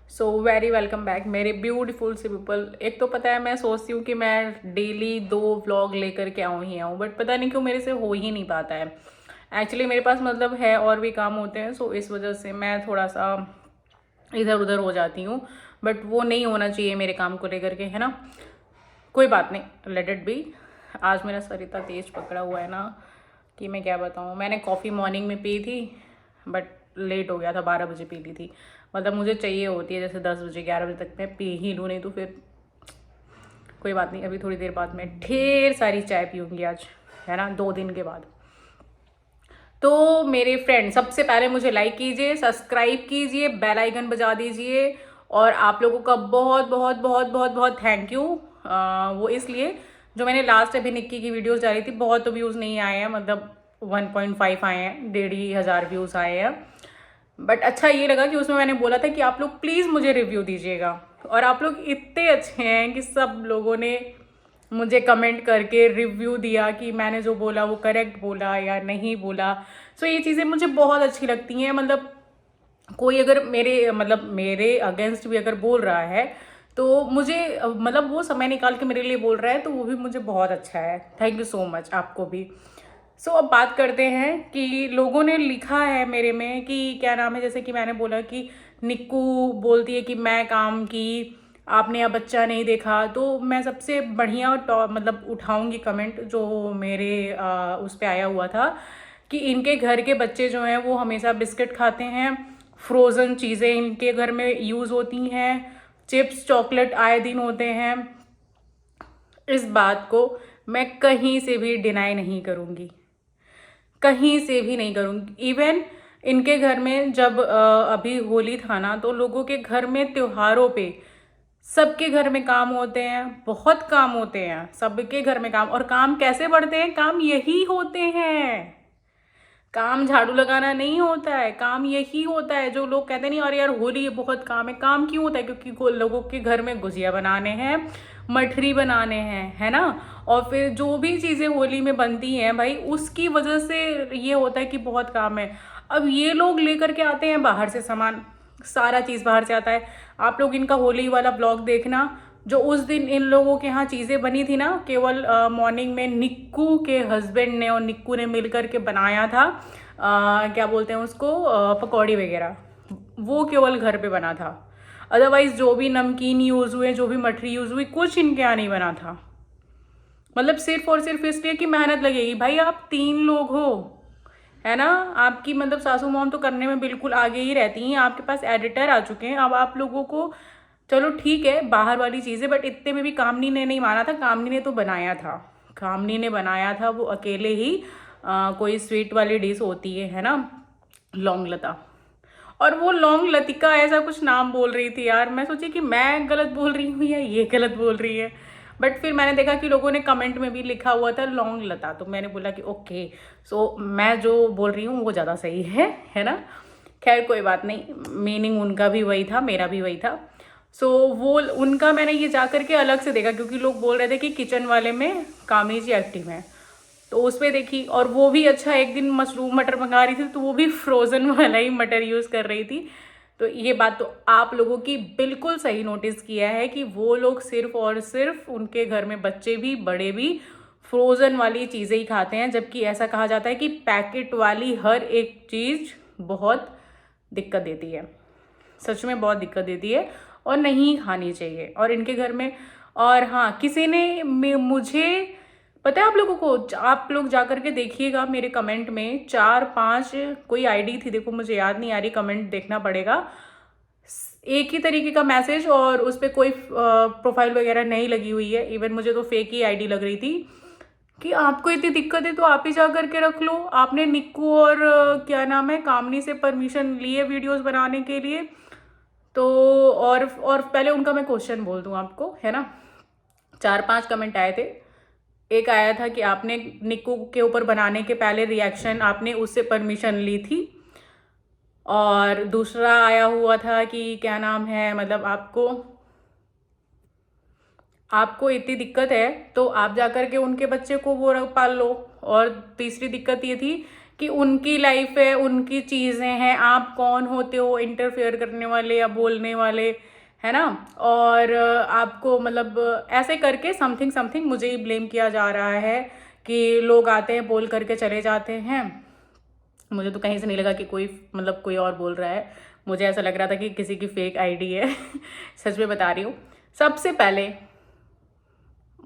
So very welcome back मेरे beautiful से people. एक तो पता है मैं सोचती हूँ कि मैं डेली 2 व्लॉग लेकर के आऊँ ही आऊँ, बट पता नहीं क्यों मेरे से हो ही नहीं पाता है। एक्चुअली मेरे पास मतलब है और भी काम होते हैं, सो इस वजह से मैं थोड़ा सा इधर उधर हो जाती हूँ। बट वो नहीं होना चाहिए मेरे काम को लेकर के, है ना। कोई बात नहीं, लेट इट बी। आज मेरा सर इतना तेज पकड़ा हुआ है ना कि मैं क्या बताऊँ। मैंने कॉफ़ी मॉर्निंग में पी थी, बट लेट हो गया था, 12 बजे पी ली थी। मतलब मुझे चाहिए होती है जैसे 10 बजे 11 बजे तक मैं पी ही लूँ, नहीं तो फिर कोई बात नहीं। अभी थोड़ी देर बाद मैं ढेर सारी चाय पीऊँगी आज, है ना, 2 दिन के बाद। तो मेरे फ्रेंड, सबसे पहले मुझे लाइक कीजिए, सब्सक्राइब कीजिए, बेल आइकन बजा दीजिए। और आप लोगों का बहुत बहुत बहुत बहुत बहुत थैंक यू। वो इसलिए, जो मैंने लास्ट अभी निक्की की वीडियोस डाली थी, बहुत तो व्यूज़ नहीं आए हैं, मतलब 1.5 आए हैं, 1,500 व्यूज़ आए हैं। बट अच्छा ये लगा कि उसमें मैंने बोला था कि आप लोग प्लीज़ मुझे रिव्यू दीजिएगा। और आप लोग इतने अच्छे हैं कि सब लोगों ने मुझे कमेंट करके रिव्यू दिया कि मैंने जो बोला वो करेक्ट बोला या नहीं बोला। सो ये चीज़ें मुझे बहुत अच्छी लगती हैं। मतलब कोई अगर मेरे अगेंस्ट भी अगर बोल रहा है तो मुझे मतलब वो समय निकाल के मेरे लिए बोल रहा है, तो वो भी मुझे बहुत अच्छा है। थैंक यू सो मच आपको भी। सो अब बात करते हैं कि लोगों ने लिखा है मेरे में कि क्या नाम है, जैसे कि मैंने बोला कि निक्कू बोलती है कि मैं काम की, आपने अब बच्चा नहीं देखा। तो मैं सबसे बढ़िया मतलब उठाऊंगी कमेंट जो मेरे उस पे आया हुआ था कि इनके घर के बच्चे जो हैं वो हमेशा बिस्किट खाते हैं, फ्रोज़न चीज़ें इनके घर में यूज़ होती हैं, चिप्स चॉकलेट आए दिन होते हैं। इस बात को मैं कहीं से भी डिनाई नहीं करूँगी, कहीं से भी नहीं करूँगी। इवन इनके घर में जब अभी होली था ना, तो लोगों के घर में त्योहारों पे सबके घर में काम होते हैं, बहुत काम होते हैं, सबके घर में काम। और काम कैसे बढ़ते हैं? काम यही होते हैं। काम झाड़ू लगाना नहीं होता है, काम यही होता है। जो लोग कहते नहीं और यार होली है बहुत काम है, काम क्यों होता है? क्योंकि लोगों के घर में गुजिया बनाने हैं, मठरी बनाने हैं, है ना। और फिर जो भी चीज़ें होली में बनती हैं भाई, उसकी वजह से ये होता है कि बहुत काम है। अब ये लोग लेकर के आते हैं बाहर से सामान, सारा चीज़ बाहर से आता है। आप लोग इनका होली वाला ब्लॉग देखना, जो उस दिन इन लोगों के यहाँ चीज़ें बनी थी ना, केवल मॉर्निंग में निक्कू के हस्बैंड ने और निक्कू ने मिल कर के बनाया था। क्या बोलते हैं उसको, पकौड़ी वगैरह, वो केवल घर पे बना था। अदरवाइज जो भी नमकीन यूज़ हुए, जो भी मठरी यूज़ हुई, कुछ इनके यहाँ नहीं बना था। मतलब सिर्फ और सिर्फ इसलिए कि मेहनत लगेगी। भाई आप 3 लोग हो, है ना। आपकी मतलब सासू मॉम तो करने में बिल्कुल आगे ही रहती हैं, आपके पास एडिटर आ चुके हैं। अब आप लोगों को, चलो ठीक है बाहर वाली चीज़ें, बट इतने में भी कामनी ने नहीं माना था। कामनी ने तो बनाया था, कामनी ने बनाया था वो अकेले ही। कोई स्वीट वाली डिश होती है ना, लौंग लता। और वो लौंग लतिका ऐसा कुछ नाम बोल रही थी यार। मैं सोची कि मैं गलत बोल रही हूँ या ये गलत बोल रही है। बट फिर मैंने देखा कि लोगों ने कमेंट में भी लिखा हुआ था लौंग लता, तो मैंने बोला कि ओके, सो मैं जो बोल रही हूँ वो ज़्यादा सही है ना। खैर कोई बात नहीं, मीनिंग उनका भी वही था, मेरा भी वही था। सो वो उनका मैंने ये जा करके अलग से देखा, क्योंकि लोग बोल रहे थे कि किचन वाले में कामिनी जी एक्टिव हैं, तो उस पर देखी। और वो भी अच्छा, एक दिन मशरूम मटर मंगा रही थी तो वो भी फ्रोज़न वाला ही मटर यूज़ कर रही थी। तो ये बात तो आप लोगों की बिल्कुल सही नोटिस किया है कि वो लोग सिर्फ और सिर्फ, उनके घर में बच्चे भी बड़े भी फ्रोज़न वाली चीज़ें ही खाते हैं। जबकि ऐसा कहा जाता है कि पैकेट वाली हर एक चीज़ बहुत दिक्कत देती है, सच में बहुत दिक्कत देती है और नहीं खानी चाहिए। और इनके घर में, और हाँ, किसी ने मुझे पता है आप लोगों को, आप लोग जा करके देखिएगा मेरे कमेंट में 4-5 कोई आईडी थी, देखो मुझे याद नहीं आ रही, कमेंट देखना पड़ेगा। एक ही तरीके का मैसेज और उस पर कोई प्रोफाइल वगैरह नहीं लगी हुई है। इवन मुझे तो फेक ही आईडी लग रही थी कि आपको इतनी दिक्कत है तो आप ही जा करके रख लो। आपने निक्कू और क्या नाम है, कामनी से परमिशन ली है वीडियोस बनाने के लिए। तो और पहले उनका मैं क्वेश्चन बोल दूं आपको, है ना। 4-5 कमेंट आए थे। एक आया था कि आपने निक्कू के ऊपर बनाने के पहले रिएक्शन आपने उससे परमिशन ली थी। और दूसरा आया हुआ था कि क्या नाम है, मतलब आपको इतनी दिक्कत है तो आप जाकर के उनके बच्चे को वो पाल लो। और तीसरी दिक्कत ये थी कि उनकी लाइफ है, उनकी चीज़ें हैं, आप कौन होते हो इंटरफेयर करने वाले या बोलने वाले, है ना। और आपको मतलब ऐसे करके समथिंग समथिंग मुझे ही ब्लेम किया जा रहा है कि लोग आते हैं बोल करके चले जाते हैं। मुझे तो कहीं से नहीं लगा कि कोई मतलब कोई और बोल रहा है, मुझे ऐसा लग रहा था कि किसी की फेक आईडी है। सच में बता रही हूँ। सबसे पहले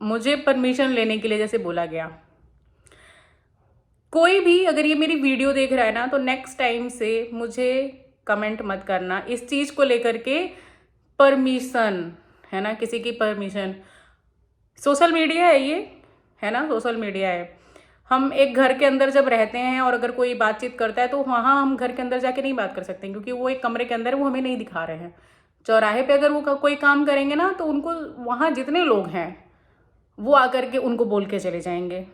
मुझे परमिशन लेने के लिए जैसे बोला गया, कोई भी अगर ये मेरी वीडियो देख रहा है ना, तो नेक्स्ट टाइम से मुझे कमेंट मत करना इस चीज़ को लेकर के परमिशन, है ना, किसी की परमिशन। सोशल मीडिया है ये, है ना, सोशल मीडिया है। हम एक घर के अंदर जब रहते हैं और अगर कोई बातचीत करता है तो वहाँ हम घर के अंदर जाके नहीं बात कर सकते, क्योंकि वो एक कमरे के अंदर है, वो हमें नहीं दिखा रहे हैं। चौराहे पे अगर वो कोई काम करेंगे ना, तो उनको वहाँ जितने लोग हैं वो आकर के उनको बोल के चले जाएंगे।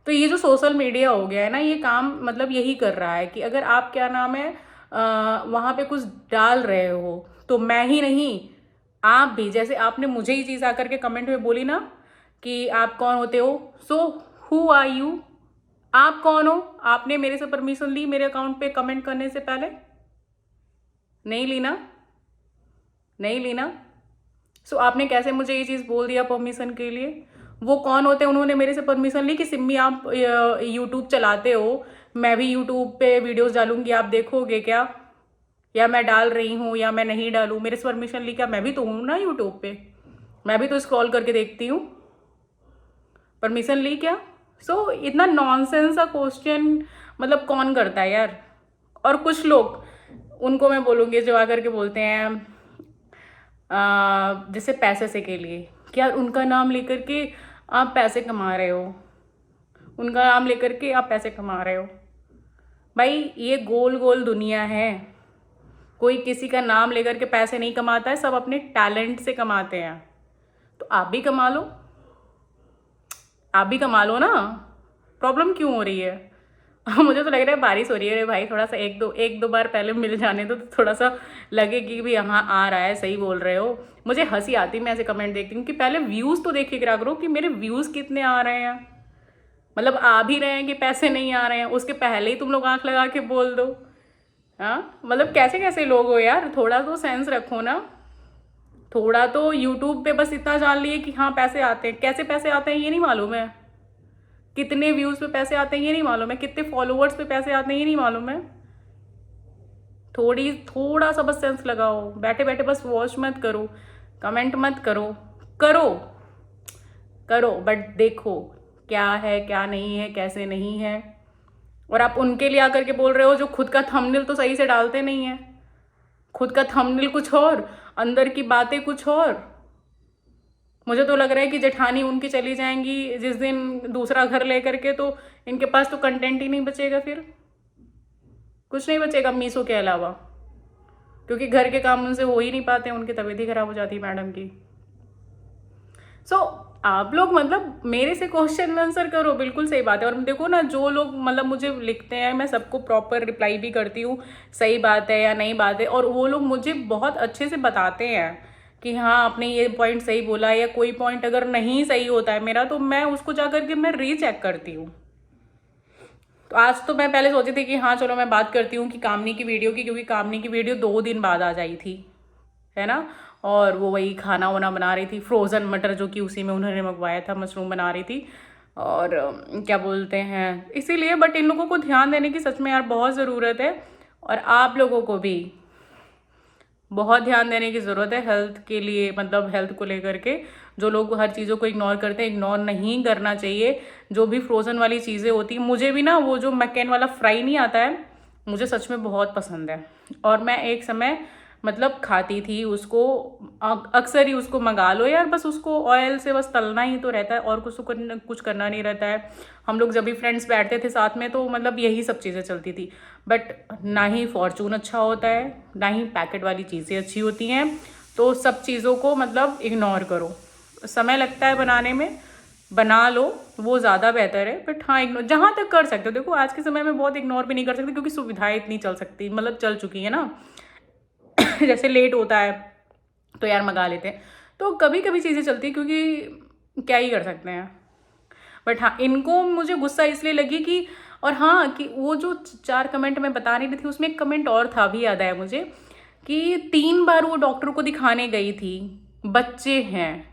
तो ये जो सोशल मीडिया हो गया है ना, ये काम मतलब यही कर रहा है कि अगर आप क्या नाम है वहाँ पे कुछ डाल रहे हो तो मैं ही नहीं, आप भी, जैसे आपने मुझे ही चीज़ आकर के कमेंट में बोली ना कि आप कौन होते हो, सो हु आर यू, आप कौन हो। आपने मेरे से परमिशन ली मेरे अकाउंट पे कमेंट करने से पहले? नहीं ली ना, नहीं ली ना। सो आपने कैसे मुझे ये चीज़ बोल दिया परमिशन के लिए? वो कौन होते हैं, उन्होंने मेरे से परमिशन ली कि सिम्मी आप यूट्यूब चलाते हो, मैं भी यूट्यूब पे वीडियोस डालूंगी, आप देखोगे क्या, या मैं डाल रही हूँ या मैं नहीं डालूँ, मेरे से परमिशन ली क्या? मैं भी तो हूँ ना यूट्यूब पे, मैं भी तो स्क्रॉल करके देखती हूँ, परमिशन ली क्या? सो इतना नॉनसेंस सा क्वेश्चन मतलब कौन करता है यार। और कुछ लोग, उनको मैं बोलूँगी जो आकर के बोलते हैं जैसे पैसे से के लिए, क्या उनका नाम लेकर के आप पैसे कमा रहे हो, उनका नाम लेकर के आप पैसे कमा रहे हो। भाई ये गोल गोल दुनिया है, कोई किसी का नाम लेकर के पैसे नहीं कमाता है, सब अपने टैलेंट से कमाते हैं। तो आप भी कमा लो, आप भी कमा लो ना, प्रॉब्लम क्यों हो रही है? मुझे तो लग रहा है बारिश हो रही है रे भाई, थोड़ा सा एक दो बार पहले मिल जाने दो, तो थोड़ा सा लगे कि भी यहाँ आ रहा है, सही बोल रहे हो। मुझे हंसी आती है मैं ऐसे कमेंट देखती हूँ कि पहले व्यूज़ तो देखिए क्या करो कि मेरे व्यूज़ कितने आ रहे हैं। मतलब आ भी रहे हैं कि पैसे नहीं आ रहे हैं, उसके पहले ही तुम लोग आंख लगा के बोल दो। हाँ मतलब कैसे कैसे लोग हो यार, थोड़ा तो सेंस रखो ना। थोड़ा तो यूट्यूब पे बस इतना जान लिए कि हाँ पैसे आते हैं, कैसे पैसे आते हैं ये नहीं मालूम है, कितने व्यूज़ पे पैसे आते हैं ये नहीं मालूम है, कितने फॉलोअर्स पे पैसे आते हैं ये नहीं मालूम है। थोड़ा सा बस सेंस लगाओ, बैठे बैठे बस वॉच मत करो, कमेंट मत करो, करो करो बट देखो क्या है क्या नहीं है, कैसे नहीं है। और आप उनके लिए आकर के बोल रहे हो जो खुद का थंबनेल तो सही से डालते नहीं है, खुद का थंबनेल कुछ और, अंदर की बातें कुछ और। मुझे तो लग रहा है कि जेठानी उनकी चली जाएंगी जिस दिन दूसरा घर लेकर के, तो इनके पास तो कंटेंट ही नहीं बचेगा, फिर कुछ नहीं बचेगा मीशो के अलावा, क्योंकि घर के काम उनसे हो ही नहीं पाते, उनकी तबीयत ही खराब हो जाती है मैडम की। सो आप लोग मतलब मेरे से क्वेश्चन आंसर करो, बिल्कुल सही बात है। और देखो ना, जो लोग मतलब मुझे लिखते हैं मैं सबको प्रॉपर रिप्लाई भी करती हूँ, सही बात है या नहीं बात है, और वो लोग मुझे बहुत अच्छे से बताते हैं कि हाँ आपने ये पॉइंट सही बोला, या कोई पॉइंट अगर नहीं सही होता है मेरा तो मैं उसको जा करके मैं रीचेक करती हूँ। तो आज तो मैं पहले सोची थी कि हाँ चलो मैं बात करती हूँ कि कामनी की वीडियो की, क्योंकि कामनी की वीडियो 2 दिन बाद आ जाई थी, है ना। और वो वही खाना वाना बना रही थी, फ्रोज़न मटर जो कि उसी में उन्होंने मंगवाया था, मशरूम बना रही थी। और क्या बोलते हैं इसीलिए, बट इन लोगों को ध्यान देने की सच में यार बहुत ज़रूरत है, और आप लोगों को भी बहुत ध्यान देने की ज़रूरत है हेल्थ के लिए, मतलब हेल्थ को लेकर के। जो लोग हर चीज़ों को इग्नोर करते हैं, इग्नोर नहीं करना चाहिए। जो भी फ्रोज़न वाली चीज़ें होती हैं, मुझे भी ना वो जो मैकेन वाला फ्राई नहीं आता है, मुझे सच में बहुत पसंद है। और मैं एक समय मतलब खाती थी उसको, अक्सर ही उसको मंगा लो यार, बस उसको ऑयल से बस तलना ही तो रहता है, और कुछ करना नहीं रहता है। हम लोग जब भी फ्रेंड्स बैठते थे साथ में तो मतलब यही सब चीज़ें चलती थी। बट ना ही फॉर्चून अच्छा होता है, ना ही पैकेट वाली चीज़ें अच्छी होती हैं। तो सब चीज़ों को मतलब इग्नोर करो, समय लगता है बनाने में, बना लो वो ज़्यादा बेहतर है। बट हाँ इग्नोर जहाँ तक कर सकते हो, देखो आज के समय में बहुत इग्नोर भी नहीं कर सकते, क्योंकि सुविधाएं इतनी चल सकती मतलब चल चुकी है ना। जैसे लेट होता है तो यार मंगा लेते हैं, तो कभी कभी चीज़ें चलती है, क्योंकि क्या ही कर सकते हैं। बट हाँ इनको मुझे गुस्सा इसलिए लगी कि और हाँ, कि वो जो 4 कमेंट मैं बता रही थी उसमें एक कमेंट और था, भी याद आया मुझे, कि 3 बार वो डॉक्टर को दिखाने गई थी, बच्चे हैं।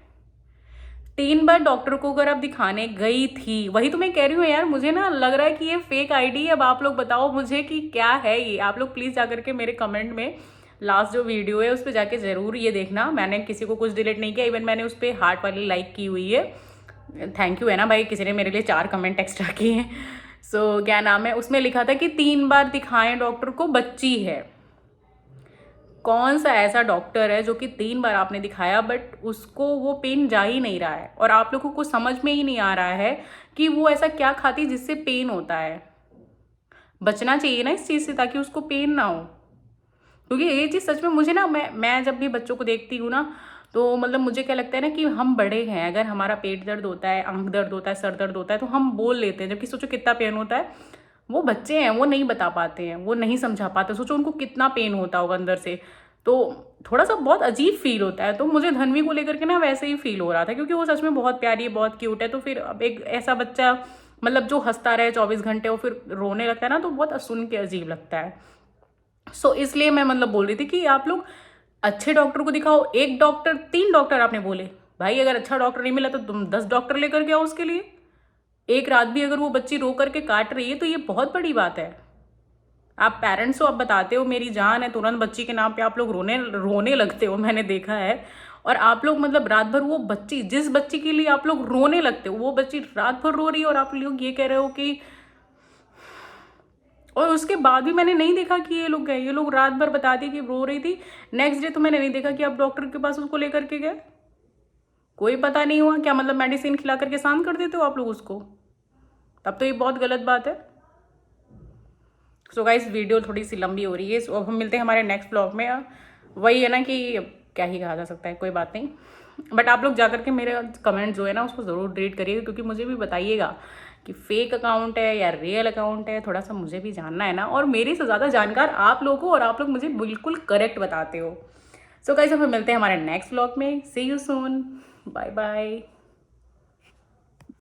3 बार डॉक्टर को अगर आप दिखाने गई थी, वही तो मैं कह रही हूँ यार, मुझे ना लग रहा है कि ये फेक आईडी है। अब आप लोग बताओ मुझे कि क्या है ये। आप लोग प्लीज़ जाकर के मेरे कमेंट में लास्ट जो वीडियो है उस पर जाके ज़रूर ये देखना। मैंने किसी को कुछ डिलीट नहीं किया, इवन मैंने उस पर हार्ट वाली लाइक की हुई है। थैंक यू है ना भाई, किसी ने मेरे लिए 4 कमेंट एक्स्ट्रा किए हैं। सो क्या नाम है, उसमें लिखा था कि 3 बार दिखाएं डॉक्टर को, बच्ची है। कौन सा ऐसा डॉक्टर है जो कि 3 बार आपने दिखाया बट उसको वो पेन जा ही नहीं रहा है, और आप लोगों को समझ में ही नहीं आ रहा है कि वो ऐसा क्या खाती जिससे पेन होता है। बचना चाहिए ना इस चीज़ से, ताकि उसको पेन ना हो। क्योंकि ये चीज़ सच में मुझे ना, मैं जब भी बच्चों को देखती हूँ ना, तो मतलब मुझे क्या लगता है ना कि हम बड़े हैं, अगर हमारा पेट दर्द होता है, आंख दर्द होता है, सर दर्द होता है, तो हम बोल लेते हैं, जबकि सोचो कितना पेन होता है। वो बच्चे हैं, वो नहीं बता पाते हैं, वो नहीं समझा पाते। सोचो उनको कितना पेन होता होगा अंदर से। तो थोड़ा सा बहुत अजीब फील होता है। तो मुझे धन्वी को लेकर के ना वैसे ही फील हो रहा था, क्योंकि वो सच में बहुत प्यारी है, बहुत क्यूट है। तो फिर अब एक ऐसा बच्चा मतलब जो हंसता रहे 24 घंटे, वो फिर रोने लगता है ना, तो बहुत सुन के अजीब लगता है। सो इसलिए मैं मतलब बोल रही थी कि आप लोग अच्छे डॉक्टर को दिखाओ। एक डॉक्टर, 3 डॉक्टर आपने बोले, भाई अगर अच्छा डॉक्टर नहीं मिला तो तुम 10 डॉक्टर लेकर के आओ उसके लिए। एक रात भी अगर वो बच्ची रो करके काट रही है तो ये बहुत बड़ी बात है। आप पेरेंट्स हो, आप बताते हो मेरी जान है, तुरंत बच्ची के नाम पे आप लोग रोने रोने लगते हो, मैंने देखा है। और आप लोग मतलब रात भर वो बच्ची, जिस बच्ची के लिए आप लोग रोने लगते हो, वो बच्ची रात भर रो रही है और आप लोग ये कह रहे हो कि। और उसके बाद भी मैंने नहीं देखा कि ये लोग गए, ये लोग रात भर बता दिए कि रो रही थी। नेक्स्ट डे तो मैंने नहीं देखा कि आप डॉक्टर के पास उसको लेकर के गए। कोई पता नहीं हुआ क्या, मतलब मेडिसिन खिला करके शांत कर देते हो आप लोग उसको? तब तो ये बहुत गलत बात है। सो गाइस, वीडियो थोड़ी सी लंबी हो रही है। सो अब हम मिलते हैं हमारे नेक्स्ट ब्लॉग में। वही है ना कि क्या ही कहा जा सकता है, कोई बात नहीं। बट आप लोग जाकर के मेरे कमेंट जो है ना उसको ज़रूर डिलीट करिएगा, क्योंकि मुझे भी बताइएगा कि फेक अकाउंट है या रियल अकाउंट है। थोड़ा सा मुझे भी जानना है ना, और मेरे से ज़्यादा जानकार आप लोग हो और आप लोग मुझे बिल्कुल करेक्ट बताते हो। सो गाइस, अब हम मिलते हैं हमारे नेक्स्ट ब्लॉग में। सी यू सून, बाय बाय।